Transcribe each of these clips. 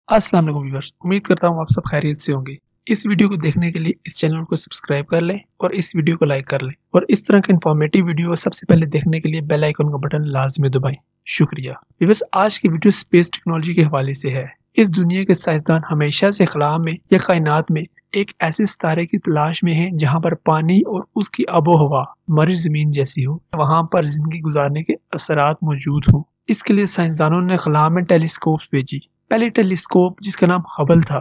अस्सलाम वालेकुम व्यूअर्स, उम्मीद करता हूँ आप सब खैरियत से होंगे। इस वीडियो को देखने के लिए इस चैनल को सब्सक्राइब कर लें और इस वीडियो को लाइक कर लें और इस तरह के इन्फॉर्मेटिव वीडियो सबसे पहले देखने के लिए बेल आइकन का बटन लाजमी दबाएं। शुक्रिया। व्यूअर्स, आज की वीडियो स्पेस टेक्नोलॉजी के हवाले से है। इस दुनिया के साइंसदान हमेशा से खला में या कायनात में एक ऐसे सितारे की तलाश में हैं जहां पर पानी और उसकी आबो हवा हमारी जमीन जैसी हो, वहां पर जिंदगी गुजारने के असरात मौजूद हों। इसके लिए साइंसदानों ने खला में टेलीस्कोप भेजी। पहले टेलीस्कोप जिसका नाम हबल था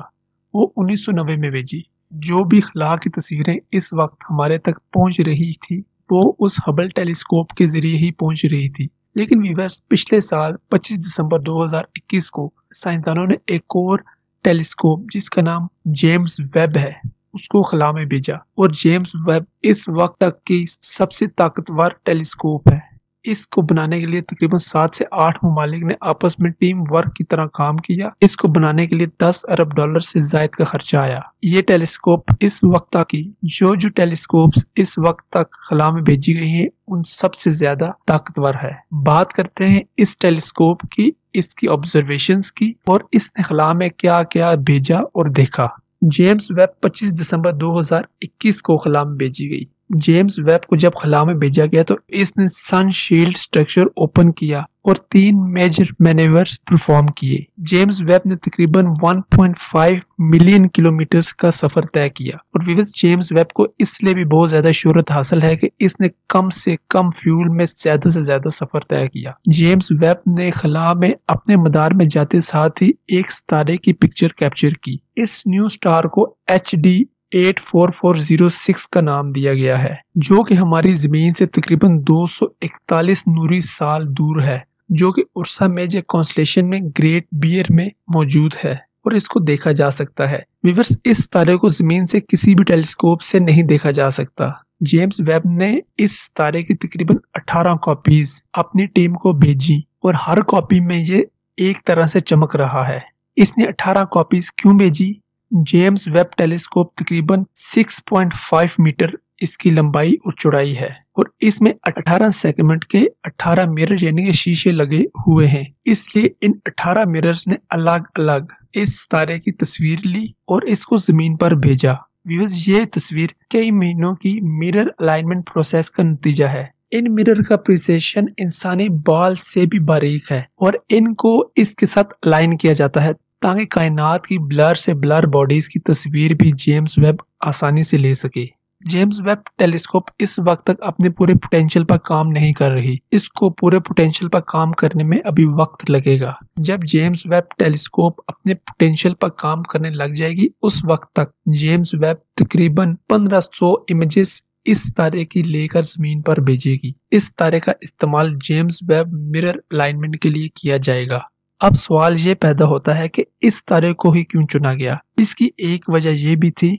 वो 1990 में भेजी। जो भी खला की तस्वीरें इस वक्त हमारे तक पहुंच रही थी वो उस हबल टेलीस्कोप के जरिए ही पहुंच रही थी। लेकिन व्यूअर्स, पिछले साल 25 दिसंबर 2021 को साइंसदानों ने एक और टेलीस्कोप जिसका नाम जेम्स वेब है उसको खला में भेजा और जेम्स वेब इस वक्त तक की सबसे ताकतवर टेलीस्कोप है। इसको बनाने के लिए तकरीबन 7 से 8 ममालिक ने आपस में टीम वर्क की तरह काम किया। इसको बनाने के लिए 10 अरब डॉलर से जायद का खर्चा आया। ये टेलीस्कोप इस वक्त तक की जो टेलीस्कोप्स इस वक्त तक खला में भेजी गई हैं उन सबसे ज्यादा ताकतवर है। बात करते हैं इस टेलीस्कोप की, इसकी ऑब्जर्वेशंस की और इसने खला में क्या क्या भेजा और देखा। जेम्स वेब 25 दिसंबर 2021 को खला में भेजी गई। जेम्स वेब को जब खला में भेजा गया तो इसने सन शील्ड स्ट्रक्चर ओपन किया और 3 मेजर मैनेवर्स परफॉर्म किए। जेम्स वेब ने तकरीबन 1.5 मिलियन किलोमीटर का सफर तय किया और विविध जेम्स वेब को इसलिए भी बहुत ज्यादा शोहरत हासिल है कि इसने कम से कम फ्यूल में ज्यादा से ज्यादा सफर तय किया। जेम्स वेब ने खला में अपने मदार में जाते साथ ही एक सितारे की पिक्चर कैप्चर की। इस न्यू स्टार को HD 84406 का नाम दिया गया है, जो कि हमारी जमीन से तकरीबन 241 नूरी साल दूर है, जो कि उर्सा मेजर कॉन्स्टेलेशन में ग्रेट बियर में मौजूद है और इसको देखा जा सकता है। व्यूअर्स, इस तारे को जमीन से किसी भी टेलीस्कोप से नहीं देखा जा सकता। जेम्स वेब ने इस तारे की तकरीबन 18 कॉपीज अपनी टीम को भेजी और हर कॉपी में ये एक तरह से चमक रहा है। इसने 18 कॉपीज क्यों भेजी? जेम्स वेब टेलीस्कोप तकरीबन 6.5 मीटर इसकी लंबाई और चौड़ाई है और इसमें 18 सेगमेंट के 18 मिरर यानी कि शीशे लगे हुए हैं। इसलिए इन 18 मिरर्स ने अलग अलग इस तारे की तस्वीर ली और इसको जमीन पर भेजा। व्यूअर्स, ये तस्वीर कई महीनों की मिरर अलाइनमेंट प्रोसेस का नतीजा है। इन मिरर का प्रिसिशन इंसानी बाल से भी बारीक है और इनको इसके साथ अलाइन किया जाता है ताकि कायनात की ब्लर से ब्लर बॉडीज की तस्वीर भी जेम्स वेब आसानी से ले सके। जेम्स वेब टेलीस्कोप इस वक्त तक अपने पूरे पोटेंशियल पर काम नहीं कर रही। इसको पूरे पोटेंशियल पर काम करने में अभी वक्त लगेगा। जब जेम्स वेब टेलीस्कोप अपने पोटेंशियल पर काम करने लग जाएगी उस वक्त तक जेम्स वेब तकरीबन 1500 इमेजेस इस तारे की लेकर जमीन पर भेजेगी। इस तारे का इस्तेमाल जेम्स वेब मिरर अलाइनमेंट के लिए किया जाएगा। अब सवाल ये पैदा होता है कि इस तारे को ही क्यों चुना गया? इसकी एक वजह यह भी थी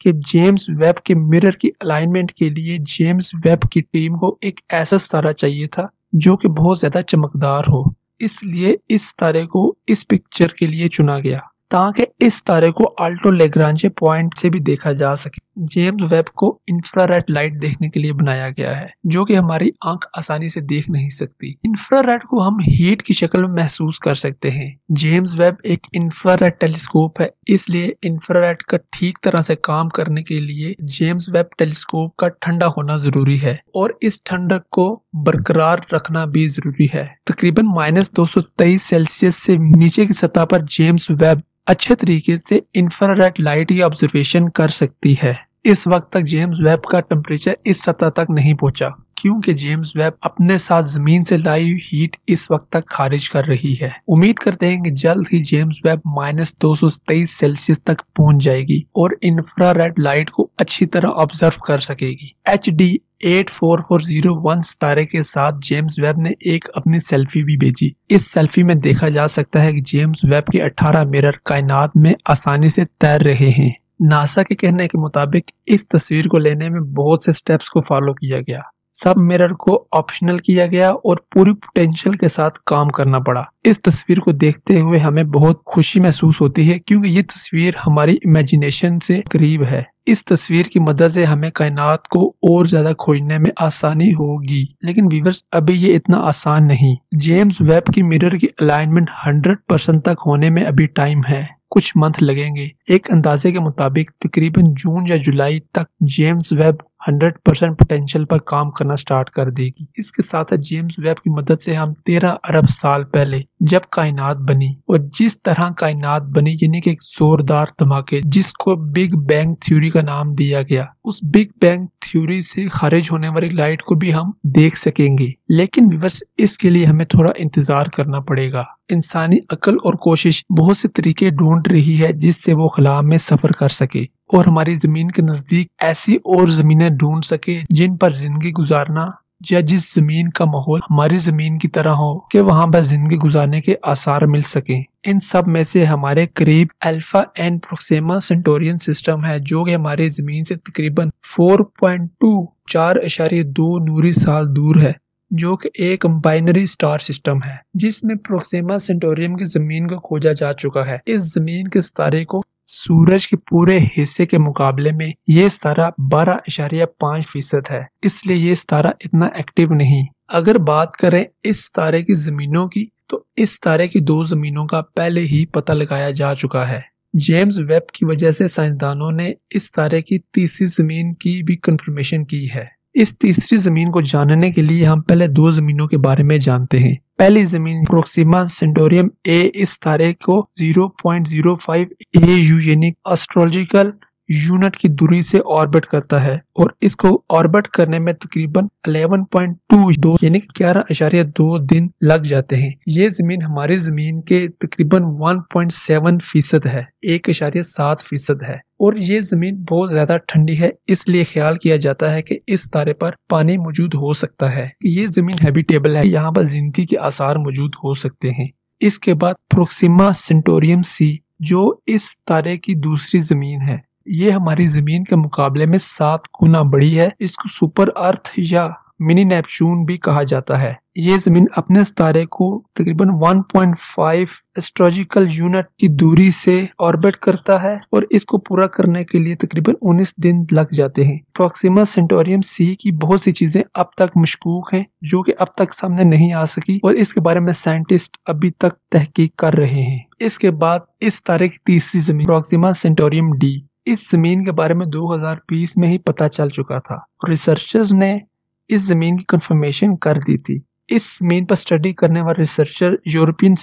कि जेम्स वेब के मिरर की अलाइनमेंट के लिए जेम्स वेब की टीम को एक ऐसा तारा चाहिए था जो कि बहुत ज्यादा चमकदार हो। इसलिए इस तारे को इस पिक्चर के लिए चुना गया ताकि इस तारे को अल्टो लेग्रांजे पॉइंट से भी देखा जा सके। जेम्स वेब को इंफ्रारेड लाइट देखने के लिए बनाया गया है जो कि हमारी आंख आसानी से देख नहीं सकती। इंफ्रारेड को हम हीट की शक्ल में महसूस कर सकते हैं। जेम्स वेब एक इंफ्रारेड टेलीस्कोप है, इसलिए इंफ्रारेड का ठीक तरह से काम करने के लिए जेम्स वेब टेलीस्कोप का ठंडा होना जरूरी है और इस ठंडक को बरकरार रखना भी जरूरी है। तकरीबन -223 सेल्सियस से नीचे की सतह पर जेम्स वेब अच्छे तरीके से इंफ्रारेड लाइट की ऑब्जर्वेशन कर सकती है। इस वक्त तक जेम्स वेब का टेम्परेचर इस सतह तक नहीं पहुंचा क्योंकि जेम्स वेब अपने साथ जमीन से लाई हुई हीट इस वक्त तक खारिज कर रही है। उम्मीद करते हैं कि जल्द ही जेम्स वेब -223 सेल्सियस तक पहुंच जाएगी और इंफ्रारेड लाइट को अच्छी तरह ऑब्जर्व कर सकेगी। HD 84401 सितारे के साथ जेम्स वेब ने एक अपनी सेल्फी भी भेजी। इस सेल्फी में देखा जा सकता है कि जेम्स वेब के 18 मिरर कायनात में आसानी से तैर रहे हैं। नासा के कहने के मुताबिक इस तस्वीर को लेने में बहुत से स्टेप्स को फॉलो किया गया। सब मिरर को ऑप्शनल किया गया और पूरी पोटेंशियल के साथ काम करना पड़ा। इस तस्वीर को देखते हुए हमें बहुत खुशी महसूस होती है क्योंकि ये तस्वीर हमारी इमेजिनेशन से करीब है। इस तस्वीर की मदद से हमें कायनात को और ज्यादा खोजने में आसानी होगी, लेकिन व्यूअर्स अभी ये इतना आसान नहीं। जेम्स वेब की मिरर की अलाइनमेंट 100% तक होने में अभी टाइम है, कुछ मंथ लगेंगे। एक अंदाजे के मुताबिक तकरीबन जून या जुलाई तक जेम्स वेब 100% पोटेंशियल पर काम करना स्टार्ट कर देगी। इसके साथ जेम्स वेब की मदद से हम 13 अरब साल पहले जब कायनात बनी और जिस तरह कायनात बनी यानी कि एक जोरदार धमाके जिसको बिग बैंग थ्योरी का नाम दिया गया, उस बिग बैंग थ्योरी से खारिज होने वाली लाइट को भी हम देख सकेंगे। लेकिन व्यूअर्स इसके लिए हमें थोड़ा इंतजार करना पड़ेगा। इंसानी अकल और कोशिश बहुत से तरीके ढूंढ रही है जिससे वो खला में सफर कर सके और हमारी जमीन के नजदीक ऐसी और जमीनें ढूंढ सके जिन पर जिंदगी गुजारना या जिस जमीन का माहौल हमारी जमीन की तरह हो कि वहां पर जिंदगी गुजारने के आसार मिल सके। इन सब में से हमारे करीब अल्फा एन प्रोक्सिमा सेंटोरियन सिस्टम है जो कि हमारी जमीन से तकरीबन 4.2 नूरी साल दूर है, जो कि एक बाइनरी स्टार सिस्टम है जिसमें प्रोक्सिमा सेंटोरियम की जमीन को खोजा जा चुका है। इस जमीन के सितारे को सूरज के पूरे हिस्से के मुकाबले में ये सितारा 12.5% है, इसलिए ये सितारा इतना एक्टिव नहीं। अगर बात करें इस सितारे की जमीनों की तो इस सितारे की 2 जमीनों का पहले ही पता लगाया जा चुका है। जेम्स वेब की वजह से साइंसदानों ने इस सितारे की तीसरी जमीन की भी कंफर्मेशन की है। इस तीसरी जमीन को जानने के लिए हम पहले 2 जमीनों के बारे में जानते हैं। पहली जमीन प्रोक्सिमा सेंटोरियम ए इस तारे को 0.05 AU यानी एस्ट्रोलॉजिकल यूनिट की दूरी से ऑर्बिट करता है और इसको ऑर्बिट करने में तकरीबन 11.22 यानी 11.2 दिन लग जाते हैं। ये जमीन हमारी जमीन के तकरीबन 1.7% है, 1.7% है और ये जमीन बहुत ज्यादा ठंडी है, इसलिए ख्याल किया जाता है कि इस तारे पर पानी मौजूद हो सकता है। ये जमीन हैबिटेबल है, यहाँ पर जिंदगी के आसार मौजूद हो सकते हैं। इसके बाद प्रोक्सिमा सेंटोरियम सी जो इस तारे की दूसरी जमीन है, ये हमारी जमीन के मुकाबले में 7 गुना बड़ी है। इसको सुपर अर्थ या मिनी नेपच्यून भी कहा जाता है। ये जमीन अपने सितारे को तकरीबन 1.5 एस्ट्रोलॉजिकल यूनिट की दूरी से ऑर्बिट करता है और इसको पूरा करने के लिए तकरीबन 19 दिन लग जाते हैं। प्रोक्सिमा सेंटोरियम सी की बहुत सी चीजें अब तक मशकूक हैं जो कि अब तक सामने नहीं आ सकी और इसके बारे में साइंटिस्ट अभी तक तहकीक कर रहे हैं। इसके बाद इस तारे की तीसरी जमीन प्रोक्सिमा सेंटोरियम डी, इस जमीन के बारे में 2020 में ही पता चल चुका था। रिसर्चर्स ने इस जमीन की कंफर्मेशन कर दी थी। इस जमीन पर स्टडी करने वाले researcher European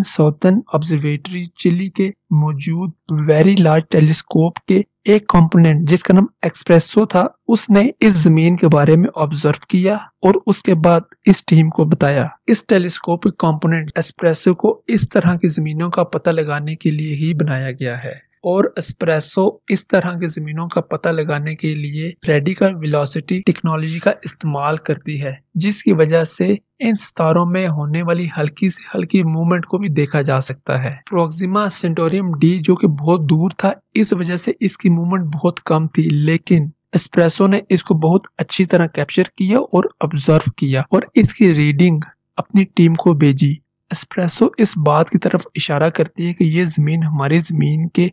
Southern Observatory Chile के मौजूद वेरी लार्ज टेलीस्कोप के एक कंपोनेंट जिसका नाम एक्सप्रेसो था, उसने इस जमीन के बारे में ऑब्जर्व किया और उसके बाद इस टीम को बताया। इस टेलीस्कोप के कंपोनेंट एक्सप्रेसो को इस तरह की जमीनों का पता लगाने के लिए ही बनाया गया है और एस्प्रेसो इस तरह की जमीनों का पता लगाने के लिए रेडिकल वेलोसिटी टेक्नोलॉजी का इस्तेमाल करती है, जिसकी वजह से इन सितारों में होने वाली हल्की से हल्की मूवमेंट को भी देखा जा सकता है। प्रोक्सिमा सेंटोरियम डी जो कि बहुत दूर था, इस वजह से इसकी मूवमेंट बहुत कम थी, लेकिन एस्प्रेसो ने इसको बहुत अच्छी तरह कैप्चर किया और ऑब्जर्व किया और इसकी रीडिंग अपनी टीम को भेजी। एस्प्रेसो इस बात की तरफ इशारा करती है कि ये जमीन हमारी जमीन के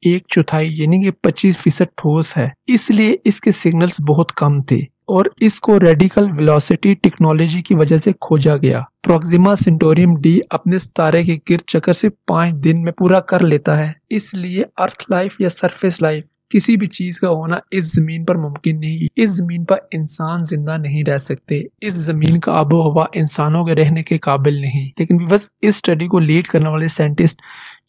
1/4 यानी कि 25% ठोस है, इसलिए इसके सिग्नल्स बहुत कम थे और इसको रेडिकल वेलोसिटी टेक्नोलॉजी की वजह से खोजा गया। प्रोक्सिमा सेंटोरियम डी अपने सितारे के गिर चक्कर से 5 दिन में पूरा कर लेता है, इसलिए अर्थ लाइफ या सरफेस लाइफ किसी भी चीज का होना इस जमीन पर मुमकिन नहीं। इस जमीन पर इंसान जिंदा नहीं रह सकते, इस जमीन का आबो हवा इंसानों के रहने के काबिल नहीं। लेकिन बस इस स्टडी को लीड करने वाले साइंटिस्ट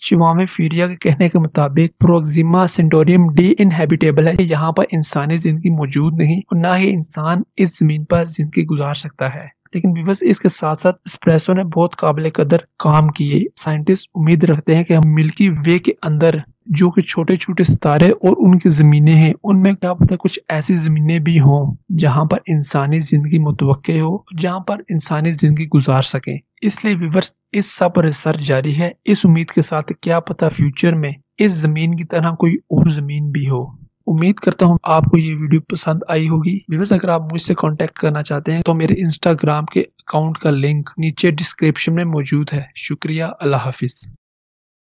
शिवामे फीरिया के कहने के मुताबिक प्रोक्सिमा सेंटोरियम डी इनहैबिटेबल है, यहाँ पर इंसानी जिंदगी मौजूद नहीं और ना ही इंसान इस जमीन पर जिंदगी गुजार सकता है। लेकिन बस इसके साथ साथ एस्प्रेसो ने बहुत काबिल कदर काम किए। साइंटिस्ट उम्मीद रखते हैं कि हम मिल्की वे के अंदर जो कि छोटे छोटे सितारे और उनकी जमीनें हैं, उनमें क्या पता कुछ ऐसी जमीनें भी हों जहां पर इंसानी जिंदगी मुतवक्के हो, जहां पर इंसानी जिंदगी गुजार सके। इसलिए व्यूअर्स इस सब पर रिसर्च जारी है, इस उम्मीद के साथ क्या पता फ्यूचर में इस जमीन की तरह कोई और जमीन भी हो। उम्मीद करता हूँ आपको ये वीडियो पसंद आई होगी। व्यूअर्स, अगर आप मुझसे कांटेक्ट करना चाहते हैं तो मेरे इंस्टाग्राम के अकाउंट का लिंक नीचे डिस्क्रिप्शन में मौजूद है। शुक्रिया, अल्लाह हाफिज।